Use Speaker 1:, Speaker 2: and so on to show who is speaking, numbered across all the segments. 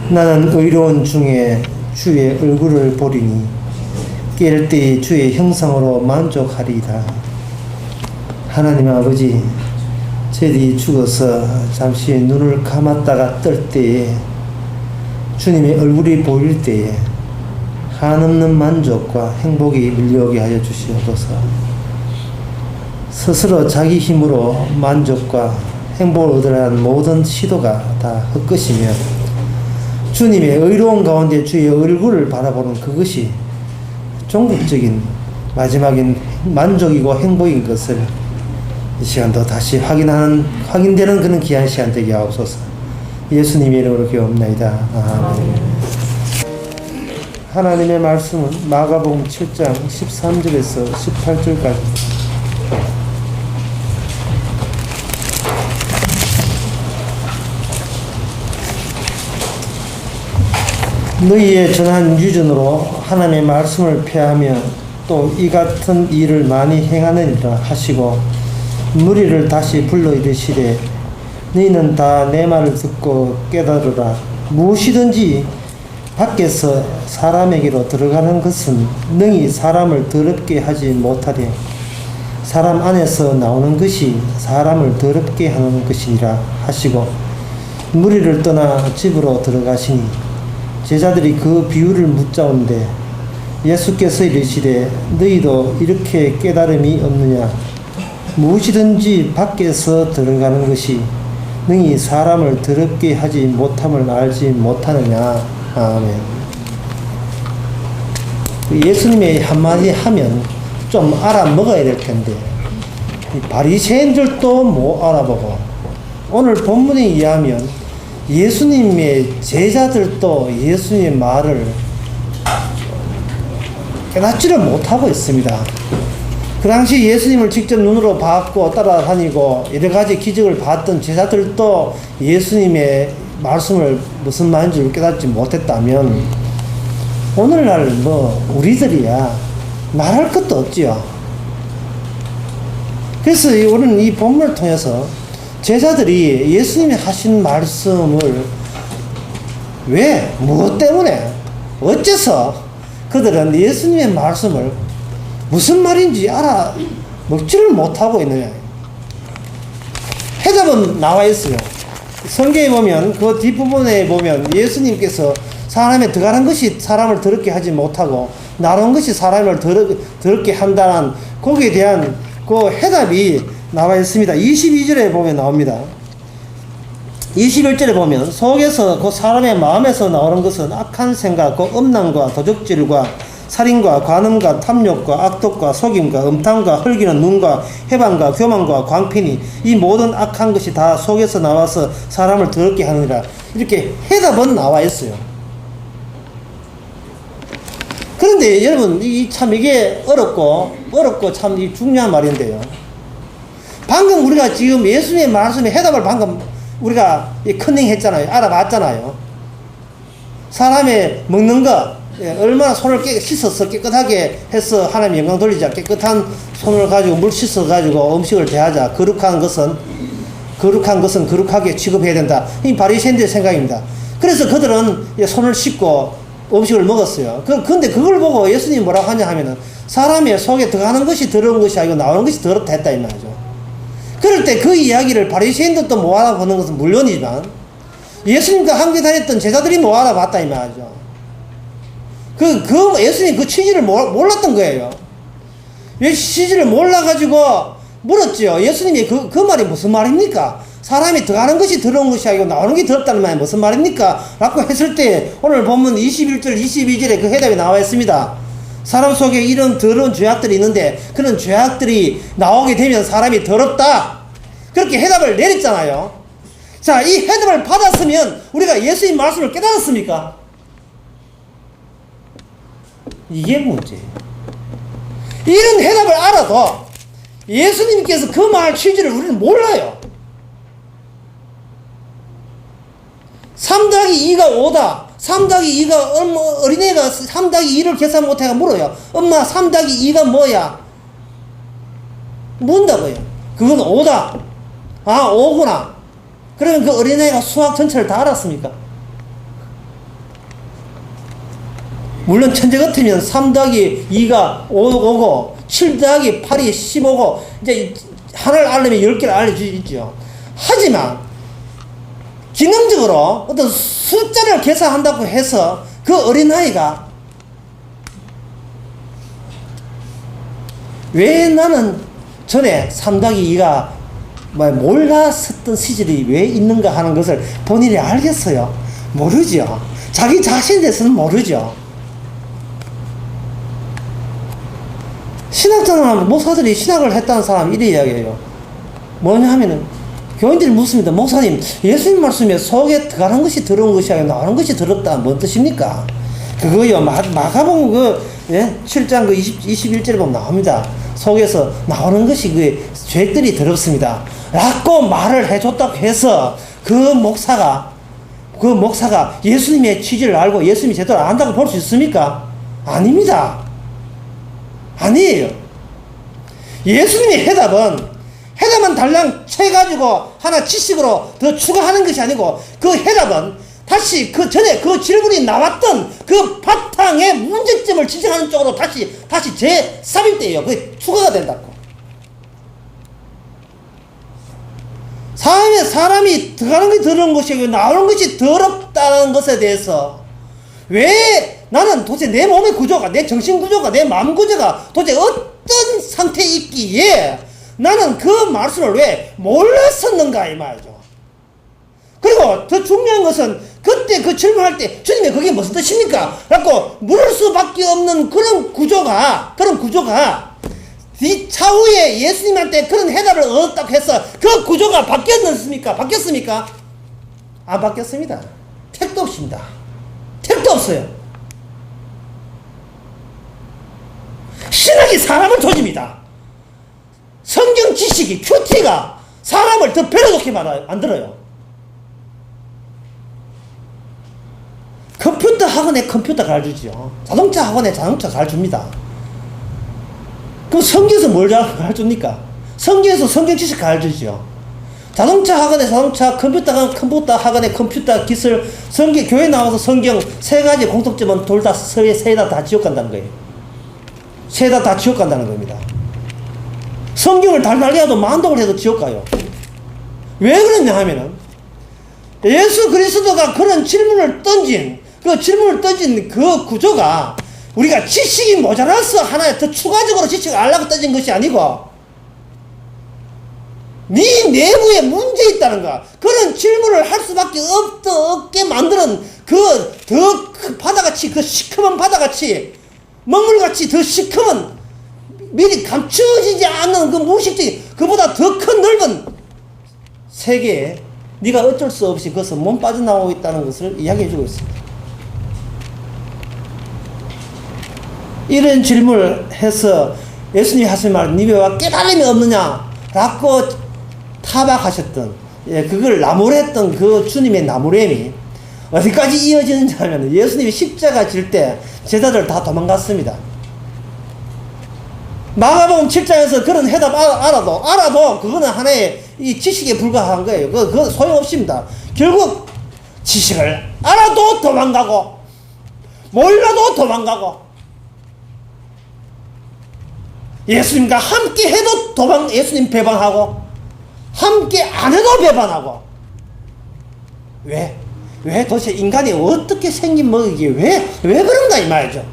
Speaker 1: 나는 의로운 중에 주의 얼굴을 보리니 깰 때에 주의 형상으로 만족하리이다. 하나님 아버지, 저희들이 죽어서 잠시 눈을 감았다가 뜰 때에 주님의 얼굴이 보일 때에 한없는 만족과 행복이 밀려오게 하여 주시옵소서. 스스로 자기 힘으로 만족과 행복을 얻으려 한 모든 시도가 다 헛것이며 주님의 의로운 가운데 주의 얼굴을 바라보는 그것이 종국적인 마지막인 만족이고 행복인 것을 이 시간도 다시 확인되는 그런 귀한 시간 되게 하옵소서. 예수님의 이름으로 기도합나이다. 아멘. 하나님의 말씀은 마가복음 7장 13절에서 18절까지. 너희의 전한 유전으로 하나님의 말씀을 폐하며 또 이 같은 일을 많이 행하느니라 하시고 무리를 다시 불러 이르시되 너희는 다 내 말을 듣고 깨달으라. 무엇이든지 밖에서 사람에게로 들어가는 것은 능히 사람을 더럽게 하지 못하되 사람 안에서 나오는 것이 사람을 더럽게 하는 것이니라 하시고 무리를 떠나 집으로 들어가시니 제자들이 그 비유를 묻자온데 예수께서 이르시되 너희도 이렇게 깨달음이 없느냐. 무엇이든지 밖에서 들어가는 것이 능히 사람을 더럽게 하지 못함을 알지 못하느냐. 아멘. 예수님의 한마디 하면 좀 알아먹어야 될 텐데 바리새인들도 못 알아보고 오늘 본문에 의하면 예수님의 제자들도 예수님의 말을 깨닫지를 못하고 있습니다. 그 당시 예수님을 직접 눈으로 봤고 따라다니고 여러 가지 기적을 봤던 제자들도 예수님의 말씀을 무슨 말인지 깨닫지 못했다면 오늘날 우리들이야 말할 것도 없지요. 그래서 오늘 이 본문을 통해서 제자들이 예수님이 하신 말씀을 왜, 무엇 때문에, 어째서 그들은 예수님의 말씀을 무슨 말인지 알아먹지를 못하고 있느냐. 해답은 나와 있어요. 성경에 보면 그 뒷부분에 보면 예수님께서 사람에 들어가는 것이 사람을 더럽게 하지 못하고 나오는 것이 사람을 더럽게 한다는 거기에 대한 그 해답이 나와 있습니다. 22절에 보면 나옵니다. 21절에 보면 속에서 그 사람의 마음에서 나오는 것은 악한 생각, 그 음란과 도적질과 살인과 간음과 탐욕과 악독과 속임과 음탕과 헐기는 눈과 해방과 교만과 광편이 이 모든 악한 것이 다 속에서 나와서 사람을 더럽게 하느니라. 이렇게 해답은 나와 있어요. 그런데 여러분 이게 어렵고 참 중요한 말인데요. 방금 우리가 지금 예수님의 말씀의 해답을 방금 우리가 컨닝 했잖아요. 알아봤잖아요. 사람의 먹는 것, 얼마나 손을 씻어서 깨끗하게 해서 하나님 영광 돌리자. 깨끗한 손을 가지고 물 씻어가지고 음식을 대하자. 거룩한 것은 거룩하게 취급해야 된다. 이 바리새인들의 생각입니다. 그래서 그들은 손을 씻고 음식을 먹었어요. 근데 그걸 보고 예수님이 뭐라고 하냐 하면은 사람의 속에 들어가는 것이 더러운 것이 아니고 나오는 것이 더럽다 했다 이 말이죠. 그럴 때 그 이야기를 바리새인들도 못 알아보는 것은 물론이지만 예수님과 함께 다녔던 제자들이 못 알아봤다 이 말이죠. 예수님 그 취지를 몰랐던 거예요. 취지를 몰라가지고 물었죠. 예수님이 그 말이 무슨 말입니까? 사람이 들어가는 것이 더러운 것이 아니고 나오는 게 더럽다는 말이 무슨 말입니까? 라고 했을 때 오늘 본문 21절 22절에 그 해답이 나와 있습니다. 사람 속에 이런 더러운 죄악들이 있는데 그런 죄악들이 나오게 되면 사람이 더럽다. 그렇게 해답을 내렸잖아요. 자, 이 해답을 받았으면 우리가 예수님 말씀을 깨달았습니까? 이게 문제예요. 이런 해답을 알아도 예수님께서 그 말 취지를 우리는 몰라요. 3-2가 5다. 3-2가 어린애가 3-2를 계산 못해가 물어요. 엄마 3-2가 뭐야? 묻는다고요. 그건 5다. 아 5구나. 그러면 그 어린애가 수학 전체를 다 알았습니까? 물론 천재 같으면 3 더하기 2가 5고 7 더하기 8이 15고 이제 하나를 알려면 10개를 알려주죠. 하지만 기능적으로 어떤 숫자를 계산한다고 해서 그 어린아이가 왜 나는 전에 3 더하기 2가 몰랐었던 시절이 왜 있는가 하는 것을 본인이 알겠어요? 모르죠. 자기 자신에 대해서는 모르죠. 신학자는 목사들이 신학을 했다는 사람이 이래 이야기해요. 뭐냐 하면은 교인들이 묻습니다. 목사님, 예수님 말씀에 속에 들어가는 것이 더러운 것이 아니라 나오는 것이 더럽다. 뭔 뜻입니까? 그거요. 마가복음 7장 21절에 보면 나옵니다. 속에서 나오는 것이 그 죄들이 더럽습니다. 라고 말을 해줬다고 해서 그 목사가 예수님의 취지를 알고 예수님이 제대로 안다고 볼 수 있습니까? 아닙니다. 아니에요. 예수님의 해답은 달랑 채가지고 하나 지식으로 더 추가하는 것이 아니고 그 해답은 다시 그 전에 그 질문이 나왔던 그 바탕의 문제점을 지적하는 쪽으로 다시 재삽입돼요. 그게 추가가 된다고. 사람이 들어가는 것이 더러운 것이고 나오는 것이 더럽다는 것에 대해서 왜 나는 도대체 내 몸의 구조가, 내 정신 구조가, 내 마음 구조가 도대체 어떤 상태에 있기에 나는 그 말씀을 왜 몰랐었는가 이 말이죠. 그리고 더 중요한 것은 그때 그 질문할 때 주님이 그게 무슨 뜻입니까? 라고 물을 수밖에 없는 그런 구조가 이 차후에 예수님한테 그런 해답을 얻었다고 해서 그 구조가 바뀌었습니까? 안 바뀌었습니다. 택도 없습니다. 택도 없어요. 신학이 사람을 조집니다. 성경 지식이, 큐티가 사람을 더 배려좋게 만들어요. 컴퓨터 학원에 컴퓨터 가르치죠. 자동차 학원에 자동차 가르칩니다. 그럼 성경에서 뭘 가르칩니까? 성경에서 성경 지식 가르치죠. 자동차 학원에 자동차, 컴퓨터 학원에 컴퓨터 기술, 성경, 교회 나와서 성경 3가지 공통점은 둘 다 세다 다 지옥 간다는 거예요. 세다 다 지옥 간다는 겁니다. 성경을 달달리 해도 만독을 해도 지옥 가요. 왜 그러냐 하면은 예수 그리스도가 그런 질문을 던진 그 구조가 우리가 지식이 모자라서 하나 더 추가적으로 지식을 알라고 던진 것이 아니고 네 내부에 문제 있다는가 그런 질문을 할 수밖에 없게 만드는 그 더 바다같이 그 시커먼 바다같이 먹물같이 더 시커먼 미리 감춰지지 않는 그 무의식적인 그보다 더 큰 넓은 세계에 네가 어쩔 수 없이 그것을 몸 빠져나오고 있다는 것을 이야기해주고 있습니다. 이런 질문을 해서 예수님이 하신 말, 네 왜 깨달음이 없느냐 라고 타박하셨던, 그걸 나무랬던 그 주님의 나무램이 어디까지 이어지는지 하면 예수님이 십자가 질 때 제자들 다 도망갔습니다. 마가복음 7장에서 그런 해답 알아도 그거는 하나의 이 지식에 불과한 거예요. 그거 소용없습니다. 결국 지식을 알아도 도망가고 몰라도 도망가고 예수님과 함께 해도 예수님 배반하고 함께 안 해도 배반하고 왜 도대체 인간이 어떻게 생긴 먹이기에 왜 그런가 이 말이죠.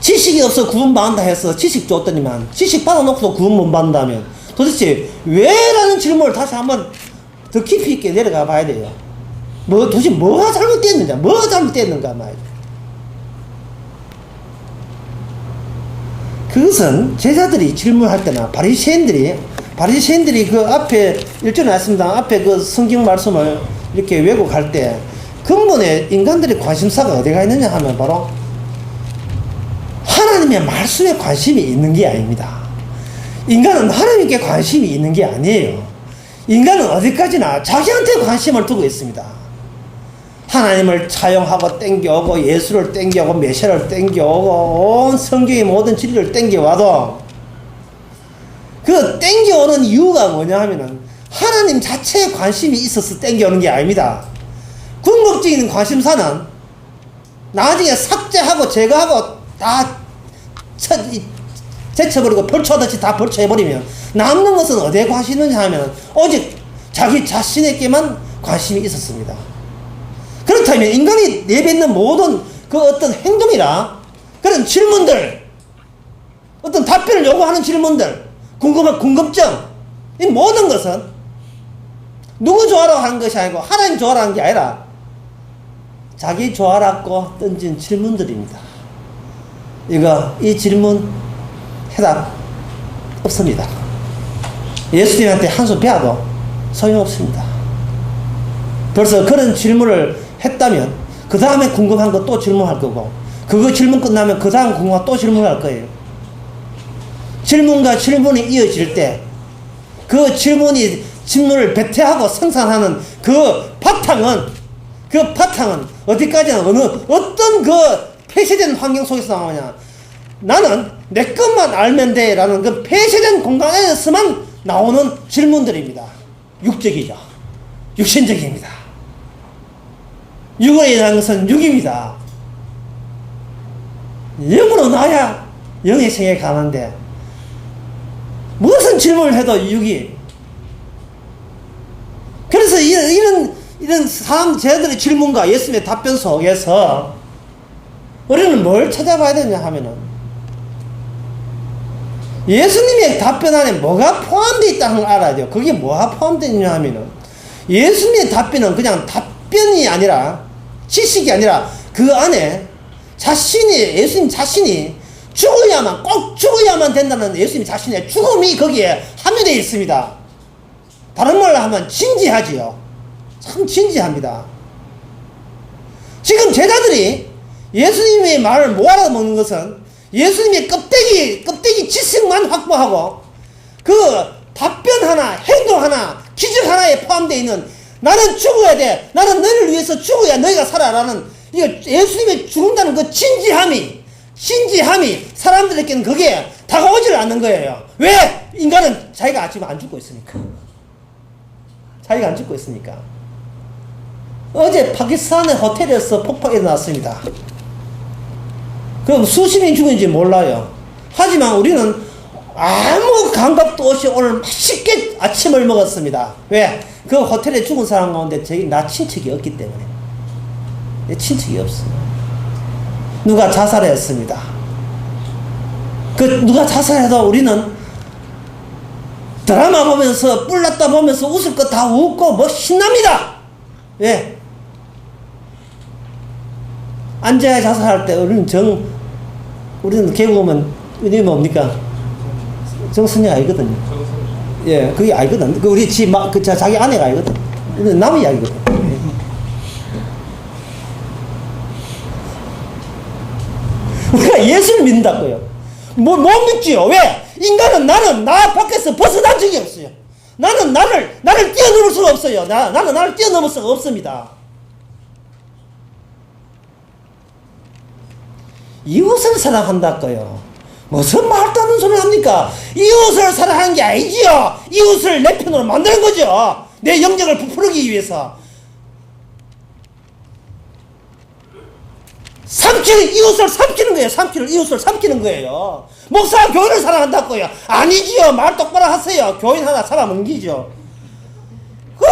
Speaker 1: 지식이 없어 구원받는다 해서 지식 줬더니만 지식 받아놓고도 구원 못 받는다면 도대체 왜라는 질문을 다시 한번 더 깊이 있게 내려가 봐야 돼요. 도대체 뭐가 잘못됐는가 말이죠. 그것은 제자들이 질문할 때나 바리새인들이 그 앞에 1절에 나왔습니다. 앞에 그 성경 말씀을 이렇게 왜곡할 때 근본에 인간들의 관심사가 어디가 있느냐 하면 바로 하나님의 말씀에 관심이 있는 게 아닙니다. 인간은 하나님께 관심이 있는 게 아니에요. 인간은 어디까지나 자기한테 관심을 두고 있습니다. 하나님을 차용하고 땡겨오고 예수를 땡겨오고 메시아를 땡겨오고 온 성경의 모든 진리를 땡겨와도 그 땡겨오는 이유가 뭐냐 하면은 하나님 자체에 관심이 있어서 땡겨오는 게 아닙니다. 궁극적인 관심사는 나중에 삭제하고 제거하고 다 제쳐버리고 벌초하듯이 다 벌초해버리면 남는 것은 어디에 관심이 있느냐 하면 오직 자기 자신에게만 관심이 있었습니다. 그렇다면 인간이 내뱉는 모든 그 어떤 행동이나 그런 질문들, 어떤 답변을 요구하는 질문들, 궁금증, 이 모든 것은 누구 좋아라고 하는 것이 아니고 하나님 좋아라는 게 아니라 자기 좋아라고 던진 질문들입니다. 이 질문 해답 없습니다. 예수님한테 한 수 배워도 소용없습니다. 벌써 그런 질문을 했다면 그 다음에 궁금한 거 또 질문할 거고, 그거 질문 끝나면 그 다음 궁금한 거 또 질문할 거예요. 질문과 질문이 이어질 때 그 질문을 배태하고 생산하는 그 바탕은 어디까지나 어떤 그 폐쇄된 환경 속에서 나오냐. 나는 내 것만 알면 돼 라는 그 폐쇄된 공간에서만 나오는 질문들입니다. 육적이죠. 육신적입니다. 육이라는 것은 육입니다. 영으로 나야 영의 생에 가는데 무슨 질문을 해도 육이. 그래서 이런 사람 쟤들의 질문과 예수님의 답변 속에서 우리는 뭘 찾아봐야 되냐 하면은 예수님의 답변 안에 뭐가 포함되어 있다는 걸 알아야 돼요. 그게 뭐가 포함되어 있냐 하면은 예수님의 답변은 그냥 답변이 아니라 지식이 아니라 그 안에 예수님 자신이 꼭 죽어야만 된다는 예수님 자신의 죽음이 거기에 함유되어 있습니다. 다른 말로 하면 진지하지요. 참 진지합니다. 지금 제자들이 예수님의 말을 못 알아먹는 것은 예수님의 껍데기 지식만 확보하고 그 답변 하나, 행동 하나, 기적 하나에 포함되어 있는 나는 죽어야 돼. 나는 너희를 위해서 죽어야 너희가 살아라는 예수님의 죽는다는 그 진지함이 사람들에게는 그게 다가오질 않는 거예요. 왜? 인간은 자기가 지금 안 죽고 있으니까. 어제 파키스탄의 호텔에서 폭발이 일어났습니다. 그럼 수십 명이 죽은지 몰라요. 하지만 우리는 아무 감각도 없이 오늘 맛있게 아침을 먹었습니다. 왜? 그 호텔에 죽은 사람 가운데 나 친척이 없기 때문에. 내 친척이 없어요. 누가 자살했습니다. 누가 자살해도 우리는 드라마 보면서 뿔났다 보면서 웃을 거 다 웃고 신납니다. 왜? 안재하 자살할 때 우리는 개그우먼 이름이 뭡니까? 정선이 알거든요. 예, 그게 알거든. 우리 자기 아내가 알거든. 남 이야기거든. 우리가 예수를 믿는다고요. 못 믿지요. 왜? 인간은 나 밖에서 벗어난 적이 없어요. 나는 나를 뛰어넘을 수가 없어요. 나는 나를 뛰어넘을 수가 없습니다. 이웃을 사랑한다고요. 무슨 말도 안 되는 소리를 합니까? 이웃을 사랑하는 게 아니지요. 이웃을 내 편으로 만드는 거죠. 내 영역을 부풀기 위해서. 이웃을 삼키는 거예요. 이웃을 삼키는 거예요. 목사가 교회를 사랑한다고요. 아니지요. 말 똑바로 하세요. 교인 하나 잡아먹기죠.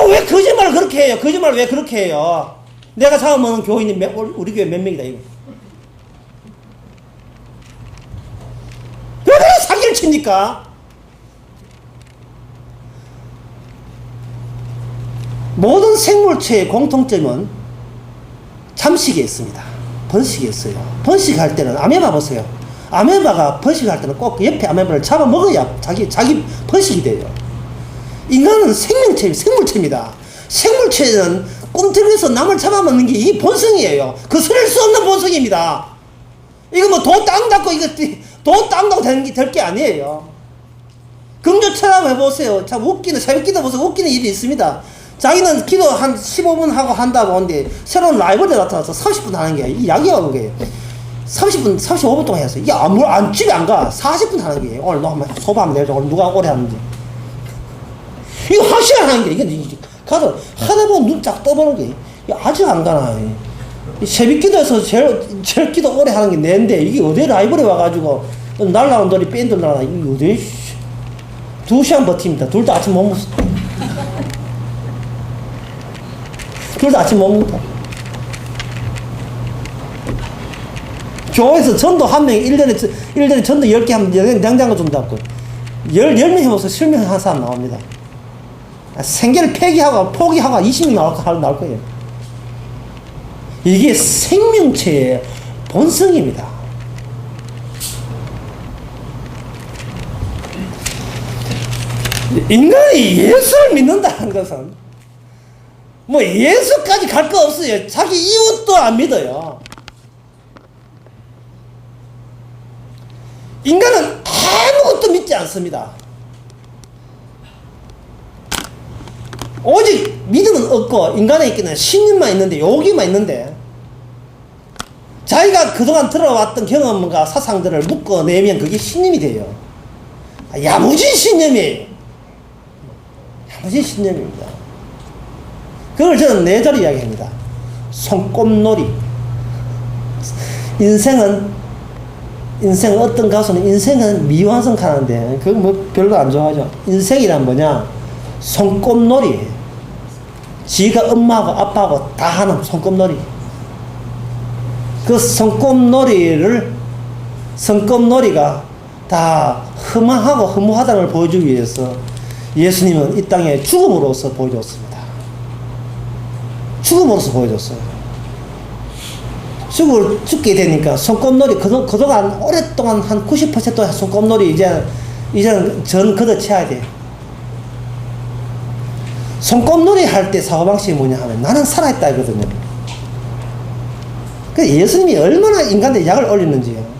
Speaker 1: 왜 거짓말을 그렇게 해요? 거짓말을 왜 그렇게 해요? 내가 잡아먹는 교인이 우리 교회 몇 명이다 이거. 왜 그래 사기를 칩니까? 모든 생물체의 공통점은 잠식에 있습니다. 번식이 있어요. 번식할 때는 아메바 보세요. 아메바가 번식할 때는 꼭 옆에 아메바를 잡아먹어야 자기 번식이 돼요. 인간은 생물체입니다. 생물체는 꿈틀에서 남을 잡아먹는 게 이 본성이에요. 거스를 수 없는 본성입니다. 이거 뭐 도 땅 닦고 도 땅 닦고 될 게 아니에요. 긍조처럼 해보세요. 참 새벽 기도 보세요. 웃기는 일이 있습니다. 자기는 기도 한 15분 하고 한다 보는데 새로운 라이벌이 나타나서 30분 하는 게 이 약이야 그게. 35분 동안 했어요. 야, 집에 안 가. 40분 하는 게 오늘 너 한번 소개하면 되죠. 오늘 누가 오래 하는지. 이거 1시간 하는 게 이게 가서 하다 보면 눈 쫙 떠보는 게 아직 안 가나. 새벽기도에서 제일 기도 오래 하는 게 내인데, 이게 어디 라이브에 와가지고, 날라온 돌이 밴드 날라, 이게 어디, 2시간 버팁니다. 둘 다 아침 못 먹었어. 둘 다 아침 못 먹었다. 교회에서 전도 한 명이 1년에 전도 10개 하면 냉장고 준다고. 10명 해봐서 실명한 사람 나옵니다. 생계를 포기하고 20명 나올 거예요. 이게 생명체의 본성입니다. 인간이 예수를 믿는다는 것은 뭐 예수까지 갈 거 없어요. 자기 이웃도 안 믿어요. 인간은 아무것도 믿지 않습니다. 오직 믿음은 없고 인간에 있기는 신념만 있는데, 요기만 있는데, 자기가 그동안 들어왔던 경험과 사상들을 묶어내면 그게 신념이 돼요. 야무진 신념이에요. 야무진 신념입니다. 그걸 저는 4자로 이야기합니다. 손꼽놀이. 인생은 어떤 가수는 인생은 미완성하는데, 그거 뭐 별로 안 좋아하죠. 인생이란 뭐냐? 손꼽놀이. 지가 엄마하고 아빠하고 다 하는 손꼽놀이. 그 손꼽놀이가 다 흠하고 허무하다는 걸 보여주기 위해서 예수님은 이 땅에 죽음으로써 보여줬습니다. 죽음으로써 보여줬어요. 죽게 되니까 손꼽놀이, 그동안 오랫동안 한 90% 손꼽놀이 이제는 전 걷어채야 돼. 손꼽놀이 할 때 사고방식이 뭐냐 하면 나는 살아있다 이거든요. 그 예수님이 얼마나 인간들의 약을 올리는지요.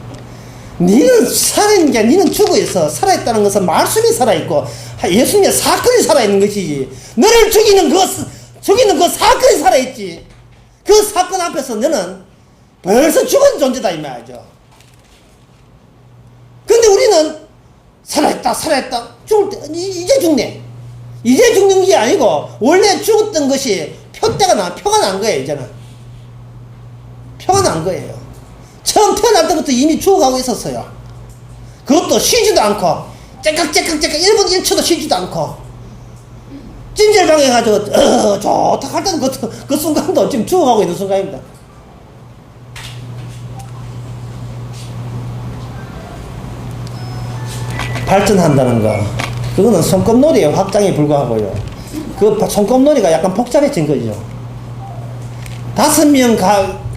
Speaker 1: 니는 살아있는 게 아니라 니는 죽어있어. 살아있다는 것은 말씀이 살아있고 예수님의 사건이 살아있는 것이지. 너를 죽이는 그 사건이 살아있지. 그 사건 앞에서 너는 벌써 죽은 존재다 이 말이죠. 근데 우리는 살아있다 죽을 때 이제 죽네. 이제 죽는 게 아니고 원래 죽었던 것이 표가 난 거예요. 이제는 표가 난 거예요. 처음 태어날 때부터 이미 죽어가고 있었어요. 그것도 쉬지도 않고 째깍 1분 1초도 쉬지도 않고 찜질방에 가지고 좋다 할 때는 그 순간도 지금 죽어가고 있는 순간입니다. 발전한다는 거, 그거는 손꼽놀이의 확장에 불과하고요. 그 손꼽놀이가 약간 복잡해진 거죠.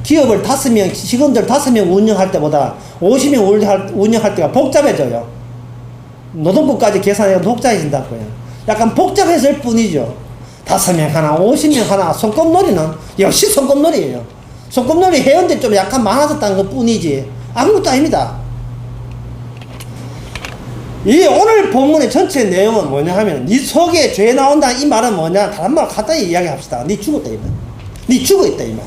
Speaker 1: 기업을 5명, 직원들 5명 운영할 때보다 50명 운영할 때가 복잡해져요. 노동부까지 계산해도 복잡해진다고요. 약간 복잡해질 뿐이죠. 5명 하나, 50명 하나, 손꼽놀이는 역시 손꼽놀이에요. 손꼽놀이 회원들이 좀 약간 많아졌다는 것 뿐이지 아무것도 아닙니다. 이 오늘 본문의 전체 내용은 뭐냐 하면, 네 속에 죄 나온다 이 말은 뭐냐, 다른 말 간단히 이야기합시다. 네 죽었다 이 말. 네 죽어있다 이 말.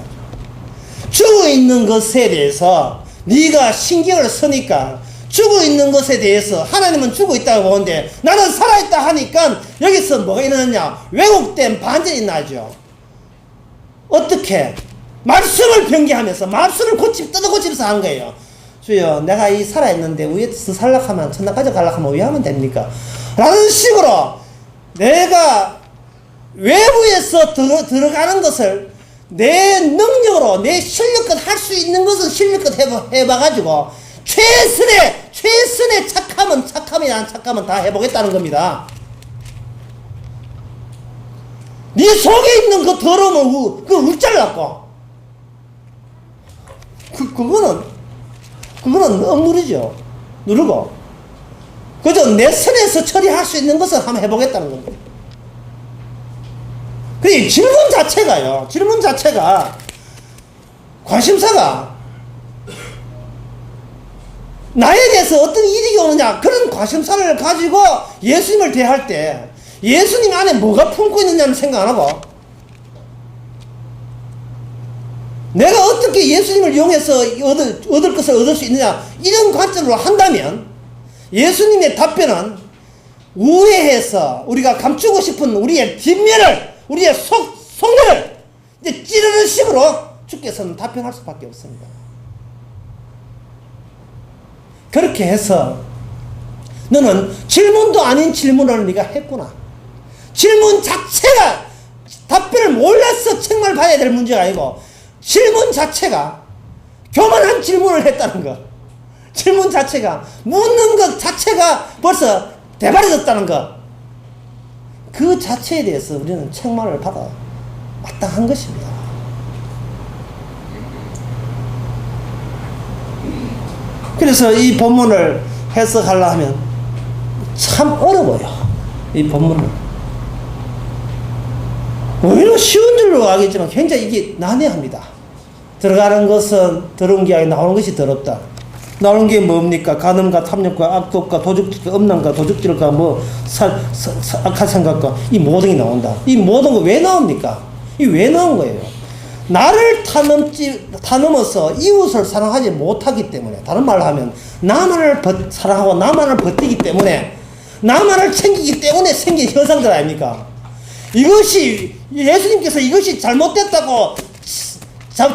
Speaker 1: 죽어있는 것에 대해서 네가 신경을 쓰니까, 죽어있는 것에 대해서 하나님은 죽어있다고 보는데 나는 살아있다 하니까 여기서 뭐가 일어나냐, 왜곡된 반전이 나죠. 어떻게? 말씀을 변개하면서 말씀을 뜯어고치면서 하는 거예요. 주여, 내가 이 살아있는데 위에서 살락하면 천당까지 갈락하면 왜 하면 됩니까? 라는 식으로 내가 외부에서 들어가는 것을 내 능력으로 내 실력껏 할 수 있는 것은 실력껏 해봐가지고 최선의 착함은 다 해보겠다는 겁니다. 네 속에 있는 그 더러움은 그 울잘랐고 그거는 억누르죠. 누르고 그저 내 선에서 처리할 수 있는 것을 한번 해보겠다는 겁니다. 그 질문 자체가 관심사가 나에 대해서 어떤 이득이 오느냐, 그런 관심사를 가지고 예수님을 대할 때 예수님 안에 뭐가 품고 있느냐는 생각 안 하고, 내가 어떻게 예수님을 이용해서 얻을 것을 얻을 수 있느냐, 이런 관점으로 한다면 예수님의 답변은 우회해서 우리가 감추고 싶은 우리의 뒷면을, 우리의 속내를 이제 찌르는 식으로 주께서는 답변할 수밖에 없습니다. 그렇게 해서 너는 질문도 아닌 질문을 네가 했구나. 질문 자체가 답변을 몰라서 책망을 받아야 될 문제가 아니고 질문 자체가 교만한 질문을 했다는 것. 질문 자체가 묻는 것 자체가 벌써 대발해졌다는 것. 그 자체에 대해서 우리는 책망을 받아 마땅한 것입니다. 그래서 이 본문을 해석하려 하면 참 어려워요. 이 본문은. 오히려 쉬운 줄로 알겠지만 굉장히 이게 난해합니다. 들어가는 것은 더러운 게 아니라 나오는 것이 더럽다. 나오는 게 뭡니까? 간음과 탐욕과 악독과 도둑질과 음란과 도둑질과 악한 생각과 이 모든 게 나온다. 이 모든 거 왜 나옵니까? 이 왜 나온 거예요? 나를 타넘어서 이웃을 사랑하지 못하기 때문에, 다른 말로 하면 나만을 사랑하고 나만을 버티기 때문에, 나만을 챙기기 때문에 생긴 현상들 아닙니까? 이것이 예수님께서 이것이 잘못됐다고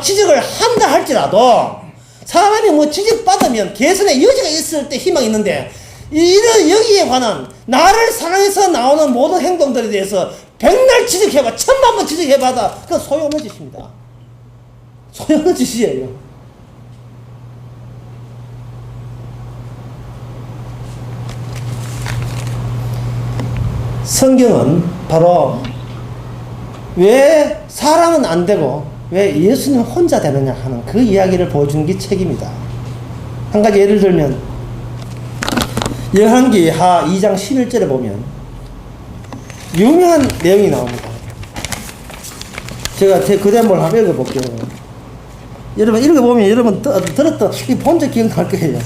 Speaker 1: 지적을 한다 할지라도 사람이 뭐 지적받으면 개선의 여지가 있을 때 희망이 있는데, 이런 여기에 관한 나를 사랑해서 나오는 모든 행동들에 대해서 백날 지적해봐, 1000번 지적해봐다 그건 소용없는 짓입니다. 소용없는 짓이에요. 성경은 바로 왜 사람은 안 되고 왜 예수님 혼자 되느냐 하는 그 이야기를 보여주는 게 책입니다. 한 가지 예를 들면 열왕기하 2장 11절에 보면 유명한 내용이 나옵니다. 제가 제 그대목을 한번 읽어볼게요. 여러분 읽어보면 여러분 들었던 본 적 기억날 거예요.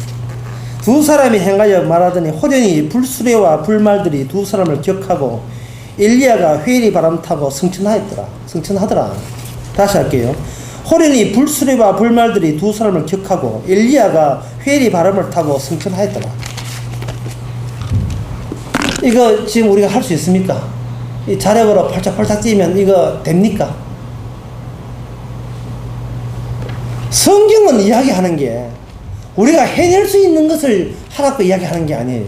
Speaker 1: 두 사람이 행하여 말하더니 호련히 불수레와 불말들이 두 사람을 격하고 엘리야가 회리 바람 타고 승천하더라. 다시 할게요. 호련히 불수레와 불말들이 두 사람을 격하고 엘리야가 회리 바람을 타고 승천하였더라. 이거 지금 우리가 할 수 있습니까? 이 자력으로 펄짝펄짝 뛰면 이거 됩니까? 성경은 이야기하는 게 우리가 해낼 수 있는 것을 하라고 이야기하는 게 아니에요.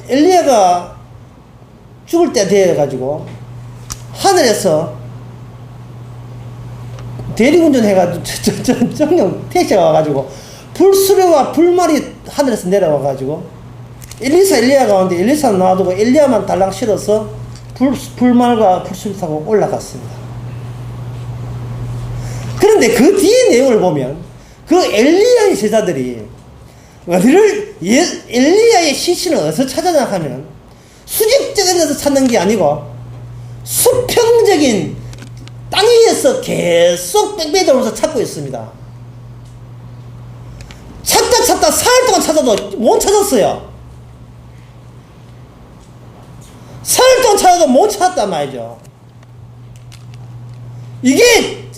Speaker 1: 엘리야가 죽을 때 되어가지고 하늘에서 대리운전해가지고 정령 택시가 와가지고 불수레와 불말이 하늘에서 내려와가지고 엘리야 가운데 엘리사는 놔두고 엘리야만 달랑 실어서 불말과 불수레 타고 올라갔습니다. 그런데 그 뒤에 내용을 보면 그 엘리야의 제자들이 엘리야의 시신을 어디서 찾아냐 하면 수직적인 데서 찾는 게 아니고 수평적인 땅 위에서 계속 뺑뺑이 돌면서 찾고 있습니다. 찾다 사흘 동안 찾아도 못 찾았어요. 사흘 동안 찾아도 못 찾았단 말이죠. 이게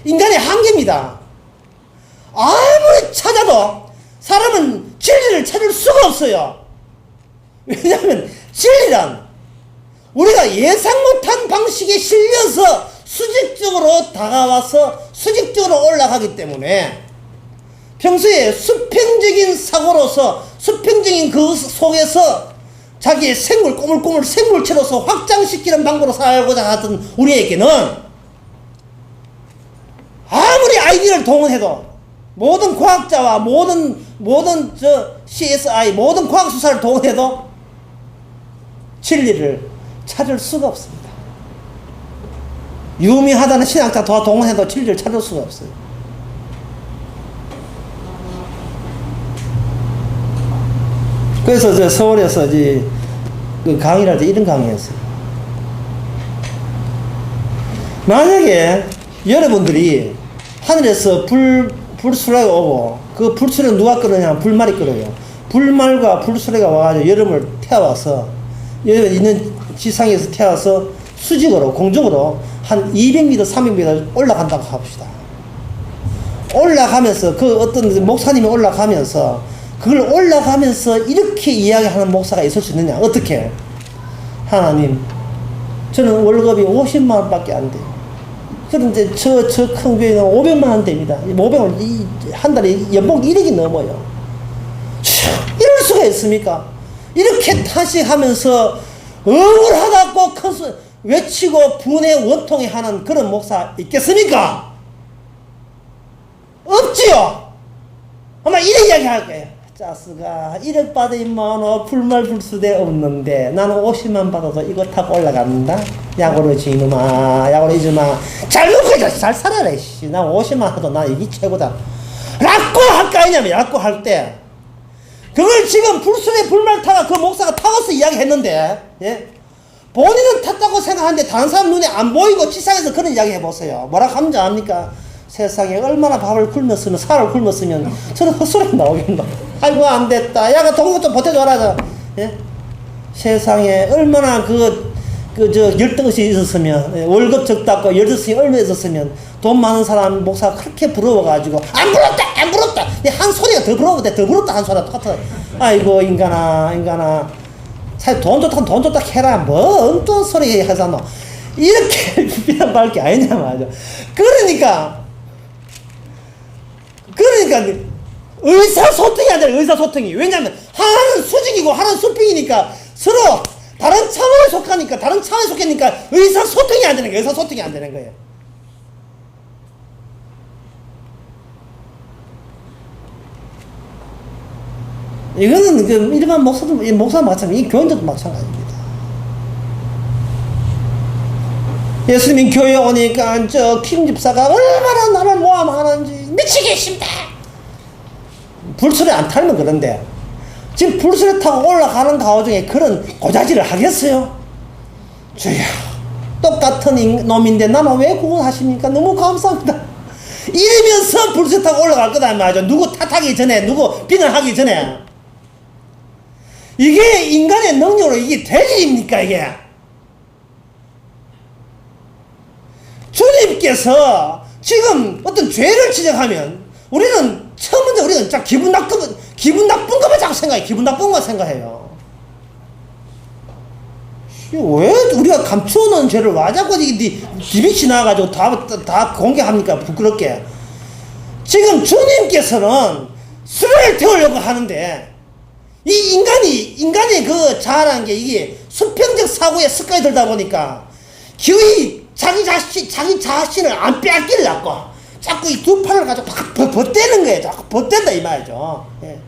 Speaker 1: 인간의 한계입니다. 아무리 찾아도 사람은 진리를 찾을 수가 없어요. 왜냐하면 진리란 우리가 예상 못한 방식에 실려서 수직적으로 다가와서 수직적으로 올라가기 때문에 평소에 수평적인 사고로서 수평적인 그 속에서 자기의 꼬물꼬물 생물체로서 확장시키는 방법으로 살고자 하던 우리에게는 아무리 아이디어를 동원해도 모든 과학자와 모든 CSI 모든 과학수사를 동원해도 진리를 찾을 수가 없습니다. 유미하다는 신학자 더 동원해도 진리를 찾을 수가 없어요. 그래서 저 서울에서 그 강의를 할 때 이런 강의였어요. 만약에 여러분들이 하늘에서 불수레가 오고 그 불수레는 누가 끄느냐? 불말이 끄어요. 불말과 불수레가 와가지고 여러분을 태워서 여러분 있는 지상에서 태워서 수직으로 공중으로 한 200m 300m 올라간다고 합시다. 올라가면서 그 어떤 목사님이 올라가면서 그걸 올라가면서 이렇게 이야기하는 목사가 있을 수 있느냐? 어떻게? 하나님, 저는 월급이 50만 원밖에 안 돼요. 그런데 저 큰 교회는 500만 원 됩니다. 500원, 한 달에 연봉 1억이 넘어요. 이럴 수가 있습니까? 이렇게 탄식하면서 억울하다고 큰 외치고 분해 원통해 하는 그런 목사 있겠습니까? 없지요. 아마 이런 이야기 할 거예요. 짜스가 1억 받으면 불말불수대 없는데 나는 50만 받아도 이거 타고 올라간다. 야구르지 이놈아, 야구르지 마. 잘 먹고 잘 살아라. 씨. 나 50만 해도 나 이게 최고다. 라고 할 거 아니냐면, 라고 할 때 그걸 지금 불순의 불말타가 그 목사가 타고서 이야기했는데, 예? 본인은 탔다고 생각하는데 다른 사람 눈에 안 보이고 지상에서 그런 이야기 해보세요. 뭐라 하면 압니까? 세상에 얼마나 밥을 굶었으면, 살을 굶었으면 저는 헛소리 나오겠노. 아이고 안 됐다. 야가 동무 좀 보태줘라. 예? 세상에 얼마나 열등시 있었으면, 월급 적다고 열등시 얼마 있었으면 돈 많은 사람 목사가 그렇게 부러워가지고 안 부럽다. 근데 한 소리가 더 부러운데 더 부럽다 한 소리가 똑같아. 아이고 인간아. 사실 돈 좋다 해라. 뭐 엉뚱한 소리 하잖아. 이렇게 비난받을 게 아니냐 말이죠. 그러니까 의사소통이 안 돼. 의사소통이. 왜냐면 하나는 수직이고 하나는 수평이니까 서로 다른 차원에 속하니까 의사소통이 안 되는 거예요. 이거는 일반 목사 마찬가지, 이 교인들도 마찬가지입니다. 예수님이 교회에 오니까 김 집사가 얼마나 나를 모함하는지 미치겠습니다. 불술에 안 타면 그런데 지금 불술에 타고 올라가는 가오중에 그런 고자질을 하겠어요? 주여, 똑같은 놈인데 나는 왜 구원하십니까? 너무 감사합니다. 이러면서 불술에 타고 올라갈 거다 말이죠. 누구 탓하기 전에, 누구 비난하기 전에. 이게 인간의 능력으로 이게 될 일입니까, 이게? 주님께서 지금 어떤 죄를 지적하면 우리는 처음부터 우리는 기분 나쁜 것만 자꾸 생각해. 기분 나쁜 것만 생각해요. 왜 우리가 감추어놓은 죄를 왜 자꾸 디비치 나와가지고 다 공개합니까? 부끄럽게. 지금 주님께서는 수레를 태우려고 하는데 이 인간이 그 자라는 게 이게 수평적 사고에 습관이 들다 보니까 기어이 자기 자신을 안 빼앗기려고 자꾸 이 두 팔을 가지고 벗대는 거예요. 자꾸 벗댄다 이 말이죠. 예.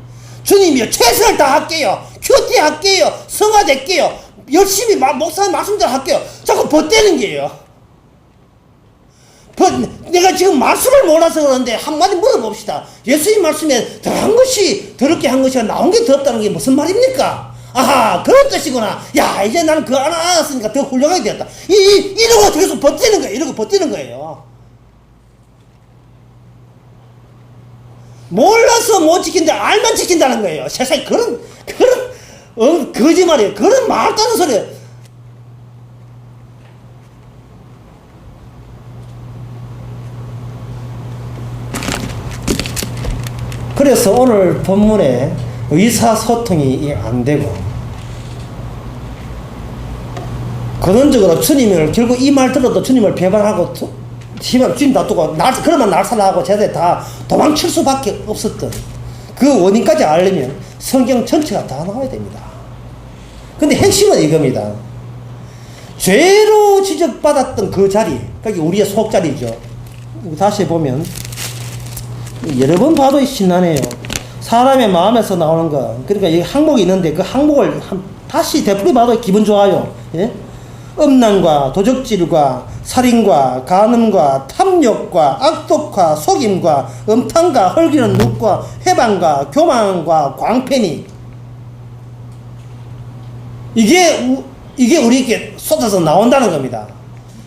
Speaker 1: 주님이요, 최선을 다할게요. 큐티 할게요. 성화될게요. 열심히 목사 말씀대로 할게요. 자꾸 벗대는 게요. 내가 지금 말씀을 몰라서 그러는데 한마디 물어봅시다. 예수님 말씀에 더럽게 한 것이 나온 게 더럽다는 게 무슨 말입니까? 아하, 그런 뜻이구나. 야, 이제 나는 그거 알았으니까 더 훌륭하게 되었다. 이러고 계속 버티는 거예요. 이러고 버티는 거예요. 몰라서 못 지킨다, 알면 지킨다는 거예요. 세상에 거짓말이에요. 그런 말도 안 되는 소리예요. 그래서 오늘 본문에 의사소통이 안 되고 근원적으로 주님을 결국 이 말 들어도 주님을 배반하고 주님 놔두고 그러면 날살하고 제대 다 도망칠 수밖에 없었던 그 원인까지 알려면 성경 전체가 다 나와야 됩니다. 근데 핵심은 이겁니다. 죄로 지적받았던 그 자리, 그게 우리의 속자리죠. 다시 보면 여러 번 봐도 신나네요. 사람의 마음에서 나오는 거. 그러니까 여기 항목이 있는데 그 항목을 다시 되풀이 봐도 기분 좋아요. 예? 음란과 도적질과 살인과 간음과 탐욕과 악독과 속임과 음탕과 헐기는 눕과 회방과 교만과 광팬이 이게 우리에게 쏟아져 나온다는 겁니다.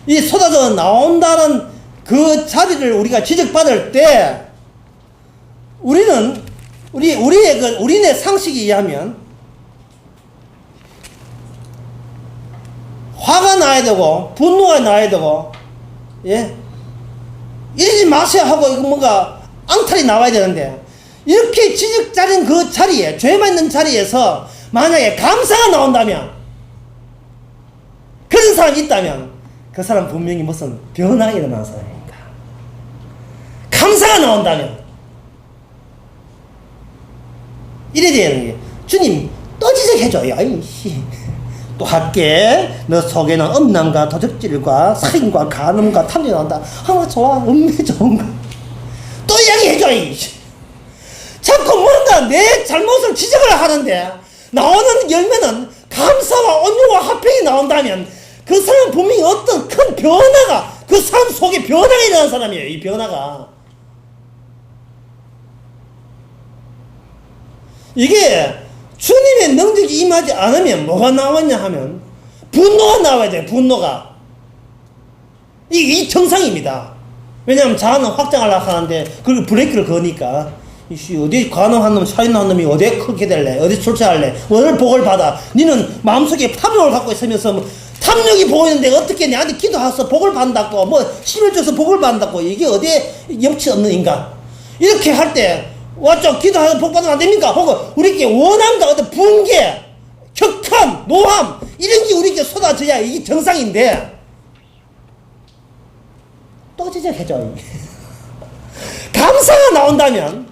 Speaker 1: 이 쏟아져 나온다는 그 자리를 우리가 지적받을 때 우리의 상식에 의하면 화가 나야 되고 분노가 나야 되고, 예, 이러지 마세요 하고 이거 뭔가 앙탈이 나와야 되는데 이렇게 지적자린 그 자리에, 죄만 있는 자리에서 만약에 감사가 나온다면, 그런 사람이 있다면 그 사람 분명히 무슨 변화가 일어나는 사람입니다. 감사가 나온다면 이래 되는 게 주님 또 지적해줘요. 아이씨 또 할게. 너 속에는 음란과 도적질과 살인과 간음과 탐욕이 나온다. 아 좋아 음매 좋은가 또 이야기해줘. 자꾸 뭔가 내 잘못을 지적을 하는데 나오는 열매는 감사와 온유와 화평이 나온다면 그 사람은 분명히 어떤 큰 변화가 그 삶 속에 변화가 일어난 사람이에요. 이 변화가 이게 주님의 능력이 임하지 않으면 뭐가 나왔냐 하면 분노가 나와야 돼요. 분노가 이 정상입니다. 왜냐하면 자아는 확장하려고 하는데 그걸 브레이크를 거니까 이씨 어디 간음한 놈 살인한 놈이 어디 크게 될래 어디 출세할래 오늘 복을 받아. 니는 마음속에 탐욕을 갖고 있으면서 뭐 탐욕이 보이는데 어떻게 내한테 기도해서 복을 받는다고 뭐 11조에서 복을 받는다고 이게 어디에 염치 없는 인간. 이렇게 할 때 왔죠. 기도하면 복 받으면 안 됩니까? 혹은 우리께 원함과 어떤 붕괴 격함 노함 이런 게 우리께 쏟아져야 이게 정상인데 또 지적해줘. 감사가 나온다면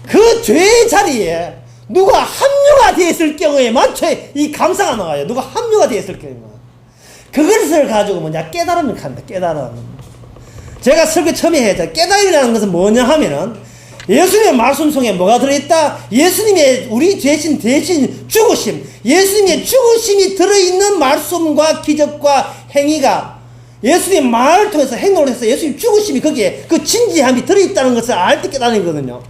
Speaker 1: 그 죄의 자리에 누가 합류가 되어 있을 경우에 마치 이 감사가 나와요. 누가 합류가 되어 있을 경우에 그것을 가지고 뭐냐 깨달음을 합니다. 깨달음. 제가 설교 처음에 했죠. 깨달음이라는 것은 뭐냐 하면은 예수님의 말씀 속에 뭐가 들어있다? 예수님의 우리 대신 죽으심, 예수님의 죽으심이 들어있는 말씀과 기적과 행위가 예수님의 말을 통해서 행동을 해서 예수님 죽으심이 거기에 그 진지함이 들어있다는 것을 알 때 깨달음이거든요.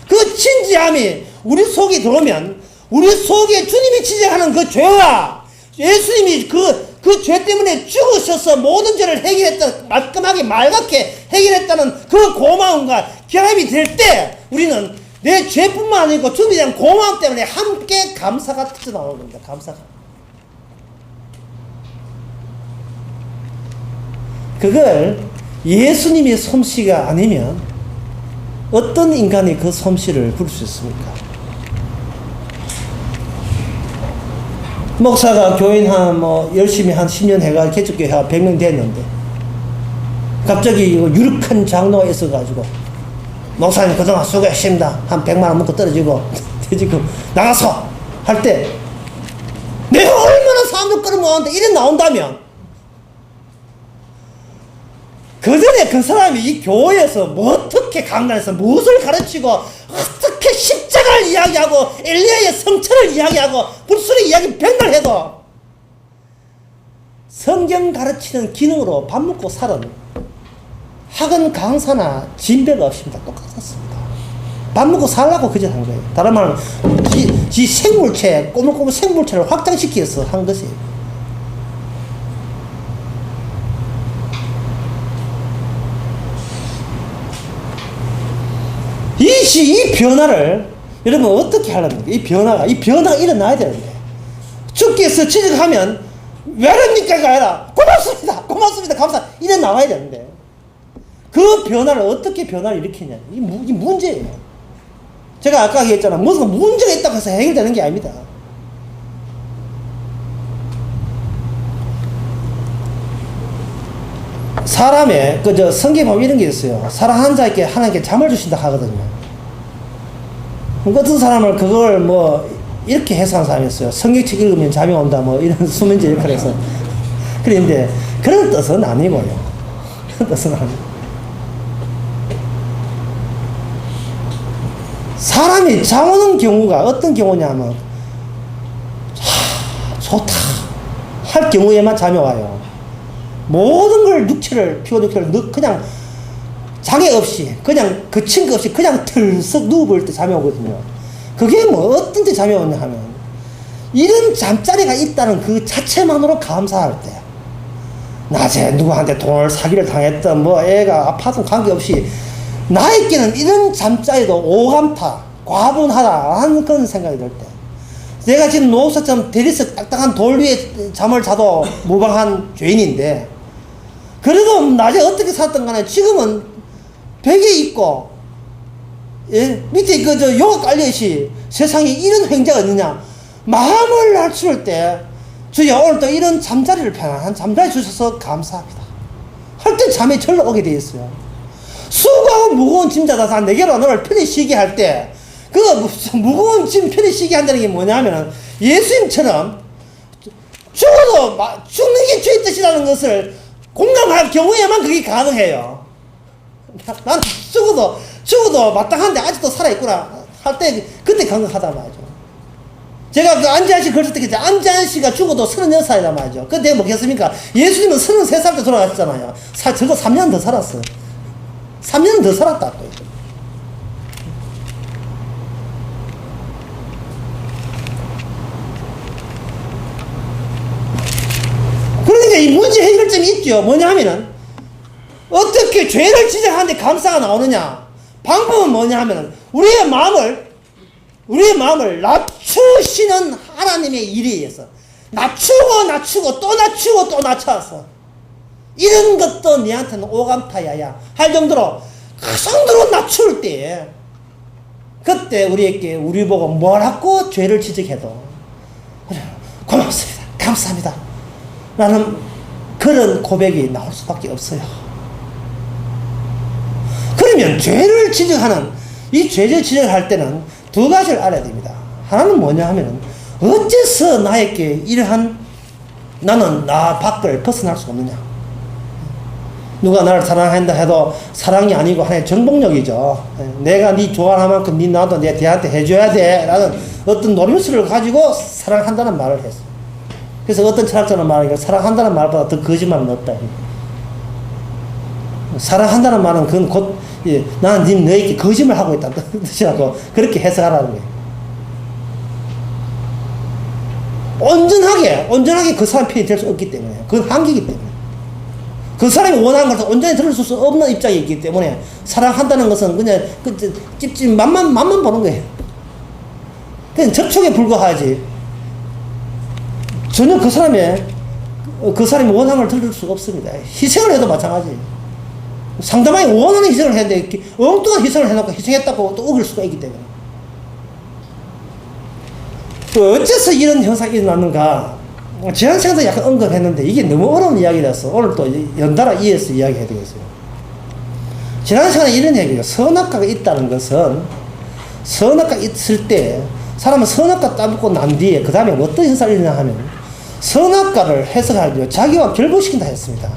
Speaker 1: 그 진지함이 우리 속에 들어오면 우리 속에 주님이 지적하는 그 죄와 예수님이 그 죄 때문에 죽으셔서 모든 죄를 해결했다, 말끔하게 맑게 해결했다는 그 고마움과 결합이 될 때 우리는 내 죄뿐만 아니고 주님에 대한 고마움 때문에 함께 감사가 터져나오는 겁니다. 감사가. 그걸 예수님의 솜씨가 아니면 어떤 인간이 그 솜씨를 부를 수 있습니까? 목사가 교인 열심히 한 10년 해가 개척교회 100명 됐는데 갑자기 유력한 장로가 있어가지고 목사님 그동안 수고하셨습니다. 한 100만원 먹고 떨어지고 지금 나가서 할 때 내가 얼마나 사람들 끌어모았는데 이래 나온다면 그 전에 그 사람이 이 교회에서 어떻게 강단에서 무엇을 가르치고 어떻게 십자가를 이야기하고 엘리야의 성천을 이야기하고 불순의 이야기 백날 해도 성경 가르치는 기능으로 밥 먹고 살은 학원 강사나 진배가 없습니다. 똑같았습니다. 밥 먹고 살라고 그저 한 거예요. 다른 말은 지 생물체 꼬물꼬물 생물체를 확장시켜서 한 것이에요. 이 변화를 여러분 어떻게 하려는 거예요? 이 변화가 일어나야 되는데 주께서 지적하면 왜 합니까가 아니라 고맙습니다 감사 이래 나와야 되는데 그 변화를 어떻게 변화를 일으키냐 이 문제예요. 제가 아까 얘기했잖아. 무슨 문제가 있다고 해서 해결되는 게 아닙니다. 사람의 성경에 보면 이런 게 있어요. 사람 한 자에게 하나님께 잠을 주신다 하거든요. 어떤 사람을 그걸 이렇게 해석한 사람이 있어요. 성경책 읽으면 잠이 온다 이런 수면제 역할을 해서 그런데 그런 뜻은 아니고요. 그런 뜻은 아니고 사람이 잠 오는 경우가 어떤 경우냐면 좋다 할 경우에만 잠이 와요. 모든 걸 피고 육체를 그냥 장애 없이 그냥 거친 거 없이 그냥 털썩 누워볼 때 잠이 오거든요. 그게 어떤 때 잠이 오냐 하면 이런 잠자리가 있다는 그 자체만으로 감사할 때 낮에 누구한테 돈을 사기를 당했던 애가 아파도 관계없이 나에게는 이런 잠자리도 오감타 과분하다 하는 그런 생각이 들 때 내가 지금 노숙자처럼 대리석 딱딱한 돌 위에 잠을 자도 무방한 죄인인데 그래도 낮에 어떻게 살았던 간에 지금은 벽에 있고 밑에 요가 깔려있이 세상에 이런 횡재가 있느냐 마음을 낮출 때 주여 오늘도 이런 잠자리를 편안한 잠자리 주셔서 감사합니다 할 때 잠이 절로 오게 되어 있어요. 수고하고 무거운 짐 자다 내게로 너를 편히 쉬게 할 때 그 무거운 짐 편히 쉬게 한다는 게 뭐냐면 예수님처럼 죽는 게 죄의 뜻이라는 것을 공감할 경우에만 그게 가능해요. 나는 죽어도 마땅한데 아직도 살아있구나 할 때 그때 강력하단 말이죠. 제가 그 안재한 씨 글쓸 때 안재한 씨가 죽어도 36살이란 말이죠. 그때 뭐겠습니까? 예수님은 33살 때 돌아가셨잖아요. 저거 3년 더 살았어요. 3년 더 살았다고요. 그러니까 이 문제 해결점이 있죠. 뭐냐 하면은 어떻게 죄를 지적하는데 감사가 나오느냐? 방법은 뭐냐 하면은 우리의 마음을 낮추시는 하나님의 일에 의해서 낮추고 또 낮춰서 이런 것도 니한테는 오감타야야 할 정도로 그 정도로 낮출 때 그때 우리 보고 뭐라고 죄를 지적해도 고맙습니다 감사합니다 라는 그런 고백이 나올 수밖에 없어요. 그러면 죄를 지적하는 이 죄를 지적할 때는 두 가지를 알아야 됩니다. 하나는 뭐냐 하면은 어째서 나에게 이러한 나는 나 밖을 벗어날 수가 없느냐. 누가 나를 사랑한다 해도 사랑이 아니고 하나의 정복력이죠. 내가 네 좋아하는 만큼 네 나도 걔한테 해줘야 돼 라는 어떤 노림수를 가지고 사랑한다는 말을 했어요. 그래서 어떤 철학자는 말하기를 사랑한다는 말보다 더 거짓말은 없다. 사랑한다는 말은 그건 곧 나는 너에게 거짓말 하고 있다는 뜻이라고 그렇게 해석하라는 거예요. 온전하게 그 사람 편이 될 수 없기 때문에 그건 한계이기 때문에 그 사람이 원하는 것을 온전히 들을 수 없는 입장이 있기 때문에 사랑한다는 것은 그냥 찝찝 맛만 보는 거예요. 그냥 접촉에 불과하지 전혀 그 사람이 원하는 걸 들을 수가 없습니다. 희생을 해도 마찬가지예요. 상대방이 원하는 희생을 했는데 엉뚱한 희생을 해놓고 희생했다고 또 우길 수가 있기 때문에 또 어째서 이런 현상이 일어났는가 지난 시간도 약간 언급했는데 이게 너무 어려운 이야기라서 오늘 또 연달아 이어서 이야기해야 되겠어요. 지난 시간에 이런 얘기가 선악과가 있다는 것은 선악과가 있을 때 사람은 선악과 따먹고 난 뒤에 그 다음에 어떤 현상이 일어나냐 하면 선악과를 해석하기로 자기와 결부시킨다 했습니다.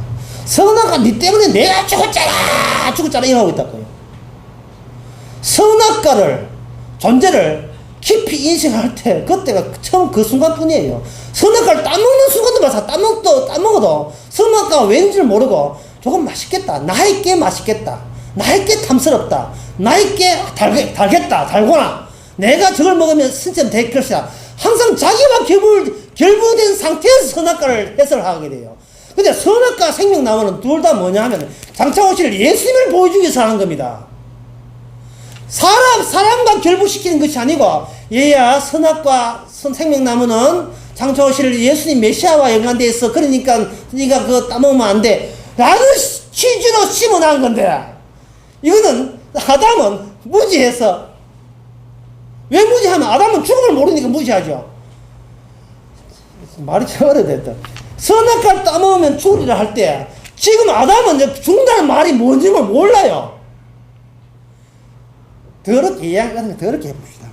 Speaker 1: 선악과 니 때문에 내가 죽었잖아 이러고 있다고요. 선악과를 존재를 깊이 인식할 때 그때가 처음 그 순간뿐이에요. 선악과를 따먹는 순간도 마찬가지. 따먹어도 선악과가 왠지를 모르고 조금 맛있겠다 나에게 맛있겠다 나에게 탐스럽다 나에게 달구나 내가 저걸 먹으면 신체는 될 것이다 항상 자기와 결부된 상태에서 선악과를 해석을 하게 돼요. 근데 선악과 생명나무는 둘 다 뭐냐 하면 장차 오실 예수님을 보여주기 위해서 하는 겁니다. 사람과 결부시키는 것이 아니고 얘야 선악과 생명나무는 장차 오실 예수님 메시아와 연관되어 있어 그러니까 네가 그거 따먹으면 안 돼 라는 취지로 심어놓은 건데 이거는 아담은 무지해서 왜 무지하면 아담은 죽음을 모르니까 무지하죠. 말이 참 어려웠다. 선악과를 따먹으면 죽으리라 할 때 지금 아담은 죽는다는 말이 뭔지 몰라요. 더럽게 이야기하는 거 더럽게 해봅시다.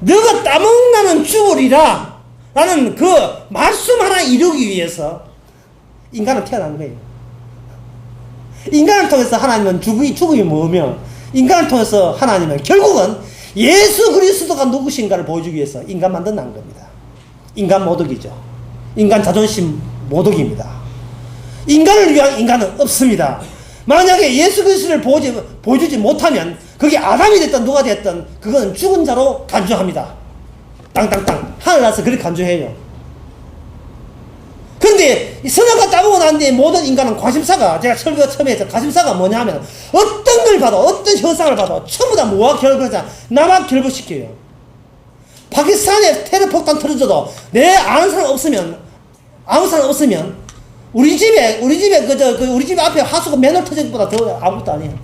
Speaker 1: 너가 따먹나는 죽으리라 라는 그 말씀 하나 이루기 위해서 인간은 태어난 거예요. 인간을 통해서 하나님은 죽음이 뭐며 인간을 통해서 하나님은 결국은 예수 그리스도가 누구신가를 보여주기 위해서 인간 만들어낸 겁니다. 인간 모독이죠. 인간 자존심 모독입니다. 인간을 위한 인간은 없습니다. 만약에 예수 그리스도를 보여주지 못하면 그게 아담이 됐든 누가 됐든 그건 죽은 자로 간주합니다. 땅땅땅 하늘나라에서 그렇게 간주해요. 그런데 선악과 따먹고 난 뒤에 모든 인간은 관심사가 제가 설교 처음에 해서 관심사가 뭐냐 하면 어떤 걸 봐도 어떤 현상을 봐도 전부 다 뭐와 결부하자 나만 결부시켜요. 파키스탄에 테러폭탄 터져도 내 아는 사람 없으면 아무 사람 없으면 우리 집에 우리 집 앞에 하수구 맨홀 터진 것보다 더 아무것도 아니에요.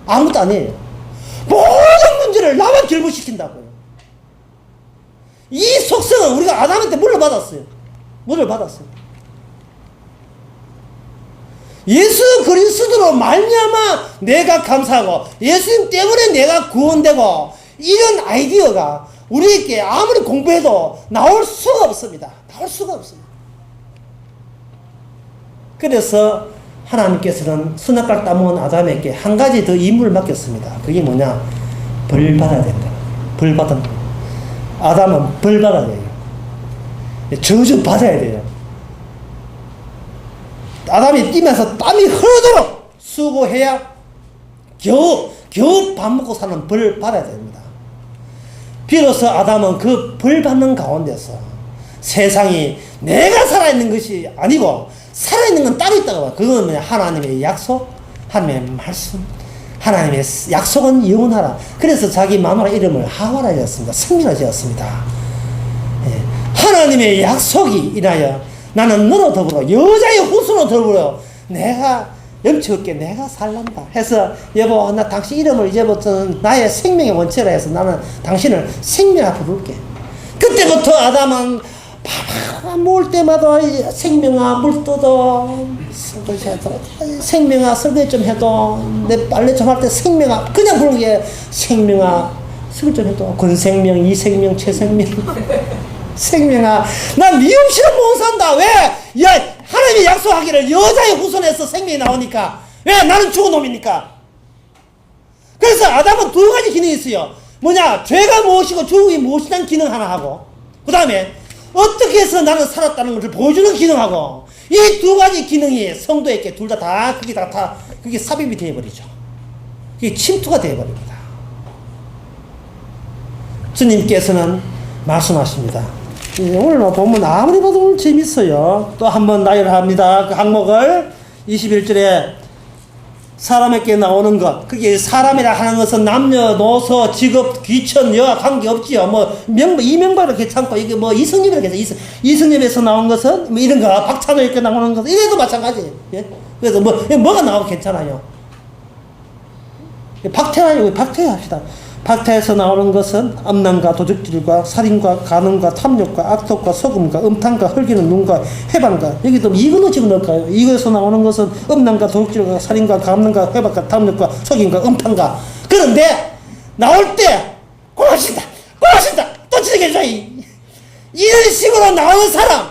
Speaker 1: 아무것도 아니에요. 모든 문제를 나만 결부시킨다고요. 이 속성은 우리가 아담한테 물려받았어요. 물려받았어요. 예수 그리스도로 말미암아 내가 감사하고 예수님 때문에 내가 구원되고 이런 아이디어가 우리에게 아무리 공부해도 나올 수가 없습니다. 나올 수가 없습니다. 그래서 하나님께서는 선악과를 따먹은 아담에게 한 가지 더 임무를 맡겼습니다. 그게 뭐냐? 벌 받아야 된다. 벌 받은 아담은 벌 받아야 돼요. 저주 받아야 돼요. 아담이 뛰면서 땀이 흐르도록 수고해야 겨우 밥 먹고 사는 벌 받아야 됩니다. 비로소 아담은 그 벌 받는 가운데서 세상이 내가 살아있는 것이 아니고 살아있는 건 따로 있다고 봐요. 그건 뭐냐? 하나님의 약속, 하나님의 말씀, 하나님의 약속은 영원하라. 그래서 자기 마누라 이름을 하와라 지었습니다. 성민아 지었습니다. 예. 하나님의 약속이 인하여 나는 너로 더불어 여자의 후손으로 더불어 내가 염치 없게 내가 살란다 해서 여보 나 당신 이름을 이제부터는 나의 생명의 원체라 해서 나는 당신을 생명아 부를게. 그때부터 아담은 밥 먹을 때마다 생명아 물 떠도 설거지 해도 생명아 설거지 좀 해도 내 빨래 좀 할 때 생명아 그냥 부르게 생명아 설거지 좀 해도 권생명 이생명 최생명 생명아 난 네 없이는 못 산다. 왜? 야 하나님이 약속하기를 여자의 후손에서 생명이 나오니까. 왜? 나는 죽은 놈이니까. 그래서 아담은 두 가지 기능이 있어요. 뭐냐? 죄가 무엇이고 죽음이 무엇이라는 기능 하나 하고 그 다음에 어떻게 해서 나는 살았다는 것을 보여주는 기능하고 이 두 가지 기능이 성도에게 둘 다 그게 삽입이 되어버리죠. 그게 침투가 되어버립니다. 주님께서는 말씀하십니다. 오늘 보면 아무리 봐도 오늘 재밌어요. 또 한번 나열합니다. 그 항목을 21절에 사람에게 나오는 것. 그게 사람이라 하는 것은 남녀노소 직업 귀천 여와 관계없지요. 뭐 이명박도 괜찮고 이게 뭐 이승엽이라 괜찮아. 이승엽에서 나온 것은 뭐 이런 거 박찬호에게 나오는 것은 이래도 마찬가지예요. 예? 그래서 뭐가 나오고 괜찮아요. 박태환 합시다. 박태에서 나오는 것은 암남과 도적질과 살인과 간음과 탐욕과 악독과 속음과 음탕과 흘기는 눈과 해방과 여기도 이거는 집어넣을까요? 이거에서 나오는 것은 음란과 도적질과 살인과 간음과 해방과 탐욕과 속임과 음탕과 그런데 나올 때 고맙습니다 또 지적해줘 이런 식으로 나오는 사람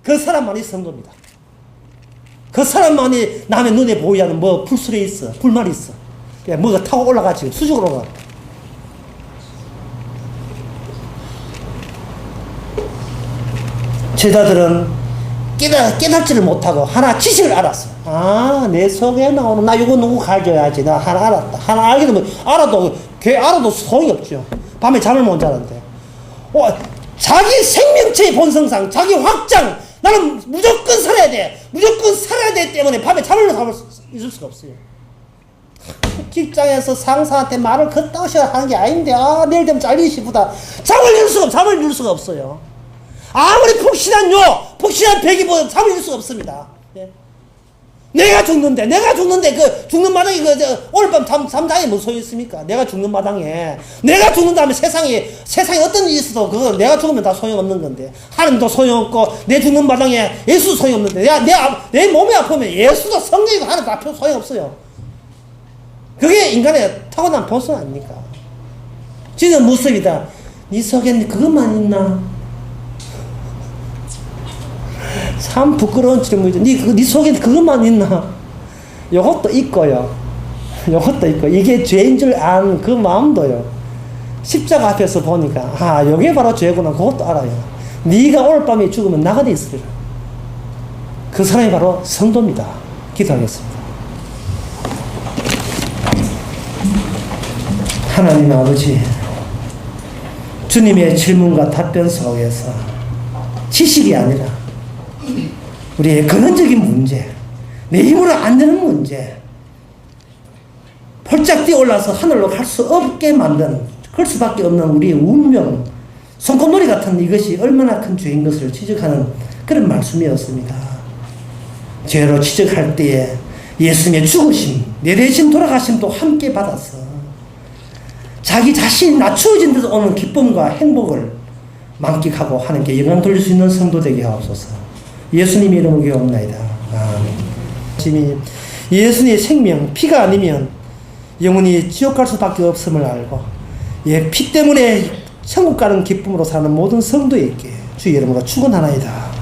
Speaker 1: 그 사람만이 선거입니다. 그 사람만이 남의 눈에 보이지 않는 뭐 불술이 있어 불말이 있어 뭐가 타고 올라가 지금 수직으로 올라가. 제자들은 깨닫지를 못하고 하나 지식을 알았어. 아, 내 속에 나오는 나 이거 누구 가져야지. 나 하나 알았다. 하나 알게 되면 알아도 소용이 없죠. 밤에 잠을 못 자는데. 자기 생명체의 본성상 자기 확장 나는 무조건 살아야 돼. 무조건 살아야 돼 때문에 밤에 잠을 잊을 수가 없어요. 직장에서 상사한테 말을 걷다오셔 하는 게 아닌데 내일 되면 잘리기 싶다. 잠을 이룰 수가 없어요. 아무리 폭신한 배기보다 잠을 이룰 수가 없습니다. 예. 내가 죽는데 그 죽는 마당에 오늘 밤 잠자기 뭐 소용 있습니까? 내가 죽는 마당에 내가 죽는 다음에 세상에 어떤 일이 있어도 그거 내가 죽으면 다 소용없는 건데 하나님도 소용없고 내 죽는 마당에 예수도 소용없는데 내 몸이 아프면 예수도 성령이고 하나님도 앞에 소용없어요. 그게 인간의 타고난 본성 아닙니까? 진짜 무섭이다. 네 속에 그것만 있나? 참 부끄러운 질문이죠. 네 속에 그것만 있나? 요것도 있고요. 이게 죄인 줄 아는 그 마음도요. 십자가 앞에서 보니까 요게 바로 죄구나. 그것도 알아요. 네가 오늘 밤에 죽으면 나가 돼 있으리라. 그 사람이 바로 성도입니다. 기도하겠습니다. 하나님 아버지, 주님의 질문과 답변 속에서 지식이 아니라 우리의 근원적인 문제, 내 힘으로 안 되는 문제, 폴짝 뛰어올라서 하늘로 갈 수 없게 만든, 그럴 수밖에 없는 우리의 운명, 손꼽놀이 같은 이것이 얼마나 큰 죄인 것을 지적하는 그런 말씀이었습니다. 죄로 지적할 때에 예수님의 죽으심, 내 대신 돌아가심도 함께 받아서 자기 자신이 낮추어진 데서 오는 기쁨과 행복을 만끽하고 하나님께 영광 돌릴 수 있는 성도 되게 하옵소서. 예수님 이름으로 기도합니다. 아멘. 예수님의 생명, 피가 아니면 영원히 지옥 갈 수밖에 없음을 알고, 피 때문에 천국 가는 기쁨으로 사는 모든 성도에게 주의 이름으로 축원하나이다.